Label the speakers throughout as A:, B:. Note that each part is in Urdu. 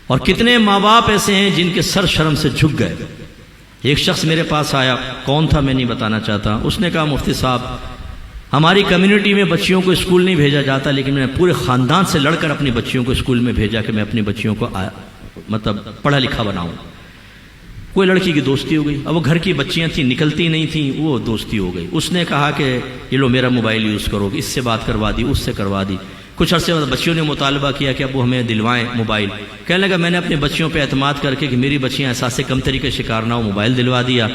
A: اور کتنے ماں باپ ایسے ہیں جن کے سر شرم سے جھک گئے۔ ایک شخص میرے پاس آیا، کون تھا میں نہیں بتانا چاہتا، اس نے کہا مفتی صاحب ہماری کمیونٹی میں بچیوں کو اسکول نہیں بھیجا جاتا، لیکن میں نے پورے خاندان سے لڑ کر اپنی بچیوں کو اسکول میں بھیجا کہ میں اپنی بچیوں کو مطلب پڑھا لکھا بناؤں۔ کوئی لڑکی کی دوستی ہو گئی، اب وہ گھر کی بچیاں تھیں، نکلتی نہیں تھیں، وہ دوستی ہو گئی۔ اس نے کہا کہ یہ لو میرا موبائل یوز کرو، اس سے بات کروا دی، اس سے کروا دی۔ کچھ عرصے بعد بچیوں نے مطالبہ کیا کہ ابو ہمیں دلوائیں موبائل۔ کہنے لگا میں نے اپنی بچیوں پہ اعتماد کر کے کہ میری بچیاں احساس کمتری کے شکار نہ ہو، موبائل دلوا دیا۔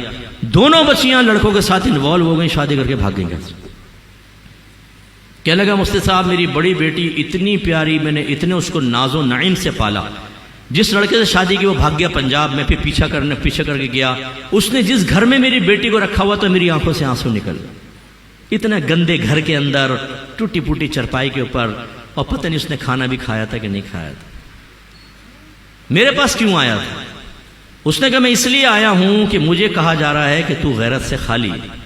A: دونوں بچیاں لڑکوں کے ساتھ انوالو ہو گئیں، شادی کر کے بھاگ گئیں۔ کہنے لگا مفتی صاحب میری بڑی بیٹی اتنی پیاری، میں نے اتنے اس کو ناز و نعیم سے پالا، جس لڑکے سے شادی کی وہ بھاگ گیا پنجاب میں، پھر پیچھا کر کے گیا۔ اس نے جس گھر میں میری بیٹی کو رکھا ہوا تو میری آنکھوں سے آنسو نکل گئے۔ اتنے گندے گھر کے اندر ٹوٹی پوٹی چرپائی کے اوپر، اور پتہ نہیں اس نے کھانا بھی کھایا تھا کہ نہیں کھایا تھا۔ میرے پاس کیوں آیا تھا؟ اس نے کہا میں اس لیے آیا ہوں کہ مجھے کہا جا رہا ہے کہ تو غیرت سے خالی ہے،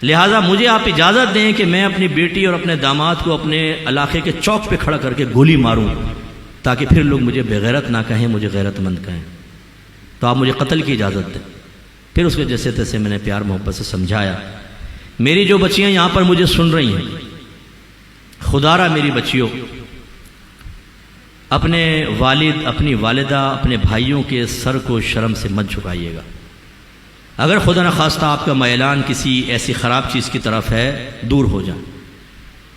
A: لہٰذا مجھے آپ اجازت دیں کہ میں اپنی بیٹی اور اپنے داماد کو اپنے علاقے کے چوک پہ کھڑا کر کے گولی ماروں، تاکہ پھر لوگ مجھے بے غیرت نہ کہیں، مجھے غیرت مند کہیں۔ تو آپ مجھے قتل کی اجازت دیں۔ پھر اس کے جیسے تیسے میں نے پیار محبت سے سمجھایا۔ میری جو بچیاں یہاں پر مجھے سن رہی ہیں، خدا را میری بچیوں، اپنے والد، اپنی والدہ، اپنے بھائیوں کے سر کو شرم سے مت جھکائیے گا۔ اگر خدا نخواستہ آپ کا میلان کسی ایسی خراب چیز کی طرف ہے، دور ہو جائیں،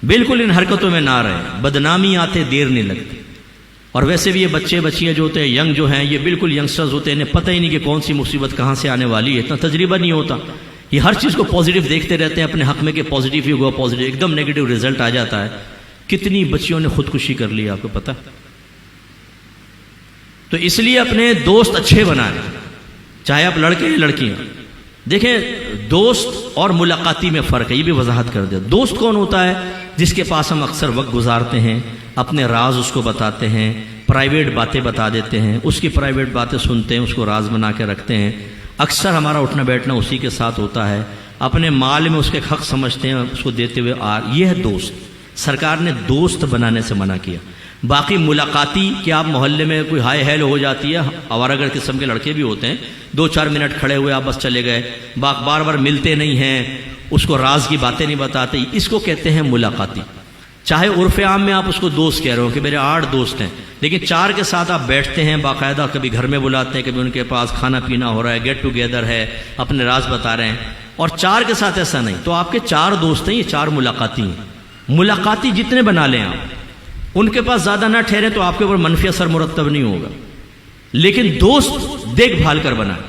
A: بالکل ان حرکتوں میں نہ رہیں۔ بدنامی آتے دیر نہیں لگتی۔ اور ویسے بھی یہ بچے بچیاں جو ہوتے ہیں، ینگ جو ہیں، یہ بالکل ینگسٹرز ہوتے ہیں، انہیں پتہ ہی نہیں کہ کون سی مصیبت کہاں سے آنے والی ہے، اتنا تجربہ نہیں ہوتا۔ یہ ہر چیز کو پازیٹیو دیکھتے رہتے ہیں اپنے حق میں کہ پازیٹیو ہی ہوگا، پازیٹیو، ایک دم نیگیٹو رزلٹ آ جاتا ہے۔ کتنی بچیوں نے خودکشی کر لی آپ کو پتہ؟ تو اس لیے اپنے دوست اچھے بنائیں، چاہے آپ لڑکے یا لڑکیاں۔ دیکھیں دوست اور ملاقاتی میں فرق ہے، یہ بھی وضاحت کر دیا۔ دوست کون ہوتا ہے؟ جس کے پاس ہم اکثر وقت گزارتے ہیں، اپنے راز اس کو بتاتے ہیں، پرائیویٹ باتیں بتا دیتے ہیں، اس کی پرائیویٹ باتیں سنتے ہیں، اس کو راز بنا کے رکھتے ہیں۔ اکثر ہمارا اٹھنا بیٹھنا اسی کے ساتھ ہوتا ہے، اپنے مال میں اس کے حق سمجھتے ہیں، اس کو دیتے ہوئے یہ ہے دوست۔ سرکار نے دوست بنانے سے منع کیا۔ باقی ملاقاتی کہ آپ محلے میں کوئی ہائی ہیل ہو جاتی ہے، آوارہ قسم کے لڑکے بھی ہوتے ہیں، 2-4 منٹ کھڑے ہوئے آپ بس چلے گئے، بار بار ملتے نہیں ہیں، اس کو راز کی باتیں نہیں بتاتے، اس کو کہتے ہیں ملاقاتی۔ چاہے عرف عام میں آپ اس کو دوست کہہ رہے ہو کہ میرے 8 دوست ہیں، لیکن 4 کے ساتھ آپ بیٹھتے ہیں باقاعدہ، کبھی گھر میں بلاتے ہیں، کبھی ان کے پاس کھانا پینا ہو رہا ہے، گیٹ ٹوگیدر ہے، اپنے راز بتا رہے ہیں، اور 4 کے ساتھ ایسا نہیں۔ تو آپ کے 4 دوست ہیں، یہ 4 ملاقاتی ہیں۔ ملاقاتی جتنے بنا لیں آپ، ان کے پاس زیادہ نہ ٹھہرے تو آپ کے اوپر منفی اثر مرتب نہیں ہوگا، لیکن دوست دیکھ بھال کر بنائیں۔